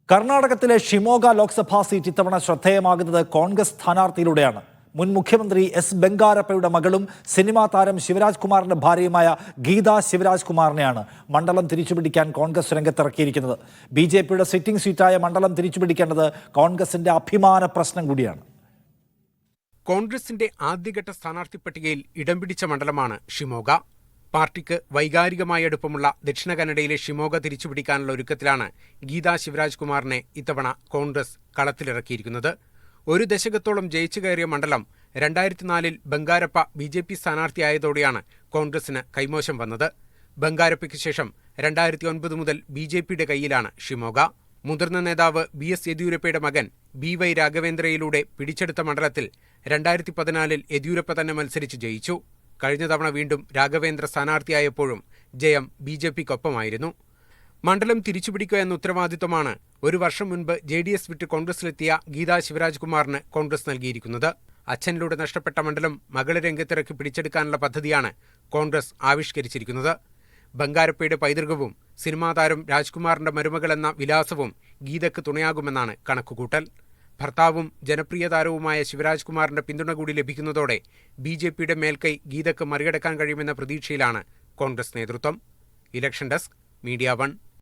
കർണാടകത്തിലെ ഷിമോഗ ലോക്സഭാ സീറ്റ് ഇത്തവണ ശ്രദ്ധേയമാകുന്നത് കോൺഗ്രസ് സ്ഥാനാർത്ഥിയിലൂടെയാണ്. മുൻ മുഖ്യമന്ത്രി എസ് ബംഗാരപ്പയുടെ മകളും സിനിമാ താരം ശിവരാജ് കുമാറിന്റെ ഭാര്യയുമായ ഗീത ശിവരാജ് കുമാറിനെയാണ് മണ്ഡലം തിരിച്ചുപിടിക്കാൻ കോൺഗ്രസ് രംഗത്തിറക്കിയിരിക്കുന്നത്. ബി.ജെ.പിയുടെ സിറ്റിംഗ് സീറ്റായ മണ്ഡലം തിരിച്ചുപിടിക്കേണ്ടത് കോൺഗ്രസിന്റെ അഭിമാന പ്രശ്നം കൂടിയാണ്. കോൺഗ്രസിന്റെ ആദ്യഘട്ട സ്ഥാനാർത്ഥി പട്ടികയിൽ ഇടം പിടിച്ച മണ്ഡലമാണ് ഷിമോഗ. പാർട്ടിക്ക് വൈകാരികമായ അടുപ്പമുള്ള ദക്ഷിണ കന്നഡയിലെ ഷിമോഗ തിരിച്ചുപിടിക്കാനുള്ള ഒരുക്കത്തിലാണ് ഗീത ശിവരാജ് കുമാറിനെ ഇത്തവണ കോൺഗ്രസ് കളത്തിലിറക്കിയിരിക്കുന്നത്. ഒരു ദശകത്തോളം ജയിച്ചു കയറിയ മണ്ഡലം 2004 ബംഗാരപ്പ ബി.ജെ.പി സ്ഥാനാർത്ഥിയായതോടെയാണ് കോൺഗ്രസിന് കൈമോശം വന്നത്. ബംഗാരപ്പയ്ക്ക് ശേഷം 2009 മുതൽ ബി.ജെ.പിയുടെ കയ്യിലാണ് ഷിമോഗ. മുതിർന്ന നേതാവ് ബി.എസ്. യെദ്യൂരപ്പയുടെ മകൻ ബി.വൈ. രാഘവേന്ദ്രയിലൂടെ പിടിച്ചെടുത്ത മണ്ഡലത്തിൽ 2014 യെദ്യൂരപ്പ തന്നെ മത്സരിച്ച് ജയിച്ചു. കഴിഞ്ഞ തവണ വീണ്ടും രാഘവേന്ദ്ര സ്ഥാനാർത്ഥിയായപ്പോഴും ജയം ബി.ജെ.പിക്കൊപ്പമായിരുന്നു. മണ്ഡലം തിരിച്ചുപിടിക്കുക എന്ന ഉത്തരവാദിത്വമാണ് ഒരു വർഷം മുൻപ് JDS വിട്ട് കോൺഗ്രസിലെത്തിയ ഗീത ശിവരാജ് കുമാറിന് കോൺഗ്രസ് നൽകിയിരിക്കുന്നത്. അച്ഛനിലൂടെ നഷ്ടപ്പെട്ട മണ്ഡലം മകളെ രംഗത്തിറക്കി പിടിച്ചെടുക്കാനുള്ള പദ്ധതിയാണ് കോൺഗ്രസ് ആവിഷ്കരിച്ചിരിക്കുന്നത്. ബംഗാരപ്പയുടെ പൈതൃകവും സിനിമാ താരം രാജ്കുമാറിന്റെ മരുമകളെന്ന വിലാസവും ഗീതയ്ക്ക് തുണയാകുമെന്നാണ് കണക്കുകൂട്ടൽ. ഭർത്താവും ജനപ്രിയ താരവുമായ ശിവരാജ് കുമാറിന്റെ പിന്തുണ കൂടി ലഭിക്കുന്നതോടെ ബി.ജെ.പിയുടെ മേൽക്കൈ ഗീതയ്ക്ക് മറികടക്കാൻ കഴിയുമെന്ന പ്രതീക്ഷയിലാണ് കോൺഗ്രസ് നേതൃത്വം. Election desk, media 1.